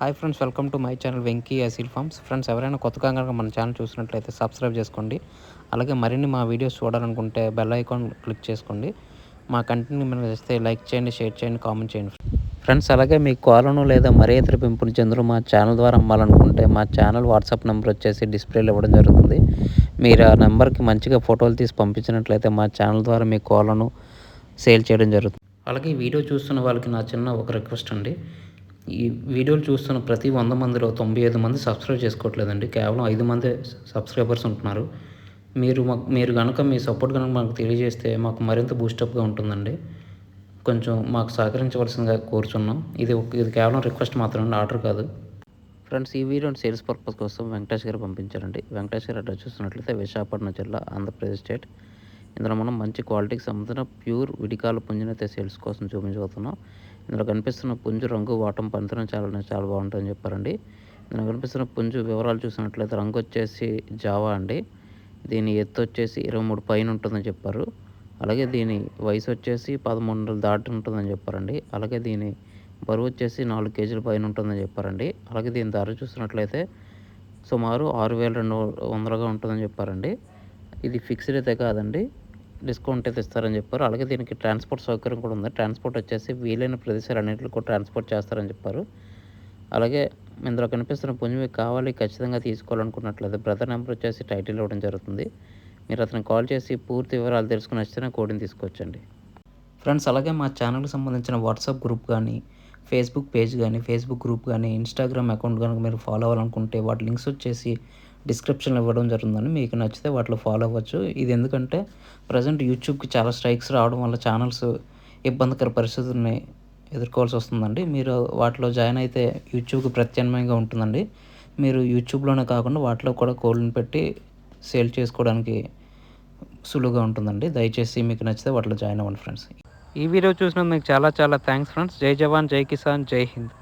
Hi friends, welcome to my channel Venky Aseel farms. Friends, ఎవరైనా కొత్తగా కనుక మన ఛానల్ చూసినట్లయితే సబ్స్క్రైబ్ చేసుకోండి. అలాగే మరిన్ని మా వీడియోస్ చూడాలనుకుంటే బెల్ ఐకాన్ క్లిక్ చేసుకోండి. మా కంటెంట్ మీరు చేస్తే లైక్ చేయండి, షేర్ చేయండి, కామెంట్ చేయండి. ఫ్రెండ్స్, అలాగే మీ కోలను లేదా మరే ఇతర పెంపుడు జంతువులు మా ఛానల్ ద్వారా అమ్మాలనుకుంటే మా ఛానల్ వాట్సాప్ నెంబర్ వచ్చేసి డిస్ప్లేలో ఇవ్వడం జరుగుతుంది. మీరు ఆ నెంబర్కి మంచిగా ఫోటోలు తీసి పంపించినట్లయితే మా ఛానల్ ద్వారా మీ కోలను సేల్ చేయడం జరుగుతుంది. అలాగే ఈ వీడియో చూస్తున్న వాళ్ళకి నా చిన్న ఒక రిక్వెస్ట్ అండి. ఈ వీడియోలు చూస్తున్న ప్రతి 100 మందిలో 95 మంది సబ్స్క్రైబ్ చేసుకోవట్లేదండి. కేవలం 5 మందే సబ్స్క్రైబర్స్ ఉంటున్నారు. మీరు కనుక మీ సపోర్ట్ కనుక మాకు తెలియజేస్తే మాకు మరింత బూస్టప్గా ఉంటుందండి. కొంచెం మాకు సహకరించవలసిందిగా కోరుచున్నాం. ఇది కేవలం రిక్వెస్ట్ మాత్రమే, ఆర్డర్ కాదు. ఫ్రెండ్స్, ఈ వీడియోని సేల్స్ పర్పస్ కోసం వెంకటేష్ గారు పంపించారండి. వెంకటేష్ గారు అడ్రస్ చూస్తున్నట్లయితే విశాఖపట్నం జిల్లా, ఆంధ్రప్రదేశ్ స్టేట్. ఇందులో మనం మంచి క్వాలిటీకి సంబంధించిన ప్యూర్ విడికాల పుంజునైతే సేల్స్ కోసం చూపించబోతున్నాం. ఇందులో కనిపిస్తున్న పుంజు రంగు, వాటం, పనితనం చాలా బాగుంటుందని చెప్పారండి. ఇందులో కనిపిస్తున్న పుంజు వివరాలు చూసినట్లయితే రంగు వచ్చేసి జావా అండి. దీని ఎత్తు వచ్చేసి 23 పైన ఉంటుందని చెప్పారు. అలాగే దీని వయసు వచ్చేసి 13 నెలలు దాటి ఉంటుందని చెప్పారండి. అలాగే దీని బరువు వచ్చేసి 4 కేజీల పైన ఉంటుందని చెప్పారండి. అలాగే దీని ధర చూసినట్లయితే సుమారు 6,200గా ఉంటుందని చెప్పారండి. ఇది ఫిక్స్డ్ అయితే కాదండి, డిస్కౌంట్ అయితే ఇస్తారని చెప్పారు. అలాగే దీనికి ట్రాన్స్పోర్ట్ సౌకర్యం కూడా ఉంది. ట్రాన్స్పోర్ట్ వచ్చేసి వీలైన ప్రదేశాలు అన్నింటికి కూడా ట్రాన్స్పోర్ట్ చేస్తారని చెప్పారు. అలాగే ఇందులో కనిపిస్తున్న పుంజు మీకు కావాలి, ఖచ్చితంగా తీసుకోవాలనుకున్నట్లయితే బ్రదర్ నెంబర్ వచ్చేసి టైటిల్ ఇవ్వడం జరుగుతుంది. మీరు అతనికి కాల్ చేసి పూర్తి వివరాలు తెలుసుకుని వచ్చితేనే కోడిని తీసుకొచ్చండి. ఫ్రెండ్స్, అలాగే మా ఛానల్కి సంబంధించిన వాట్సాప్ గ్రూప్ కానీ, ఫేస్బుక్ పేజ్ కానీ, ఫేస్బుక్ గ్రూప్ కానీ, ఇన్స్టాగ్రామ్ అకౌంట్ కనుక మీరు ఫాలో అవ్వాలనుకుంటే వాటి లింక్స్ వచ్చేసి డిస్క్రిప్షన్లో ఇవ్వడం జరుగుతుందని. మీకు నచ్చితే వాటిలో ఫాలో అవ్వచ్చు. ఇది ఎందుకంటే ప్రజెంట్ యూట్యూబ్కి చాలా స్ట్రైక్స్ రావడం వల్ల ఛానల్స్ ఇబ్బందికర పరిస్థితుల్ని ఎదుర్కోవాల్సి వస్తుందండి. మీరు వాటిలో జాయిన్ అయితే యూట్యూబ్కి ప్రత్యామ్నాయంగా ఉంటుందండి. మీరు యూట్యూబ్లోనే కాకుండా వాటిలో కూడా కోళ్ళని పెట్టి సేల్ చేసుకోవడానికి సులువుగా ఉంటుందండి. దయచేసి మీకు నచ్చితే వాటిలో జాయిన్ అవ్వండి ఫ్రెండ్స్. ఈ వీడియో చూసినందుకు మీకు చాలా థ్యాంక్స్ ఫ్రెండ్స్. జై జవాన్, జై కిసాన్, జై హింద్.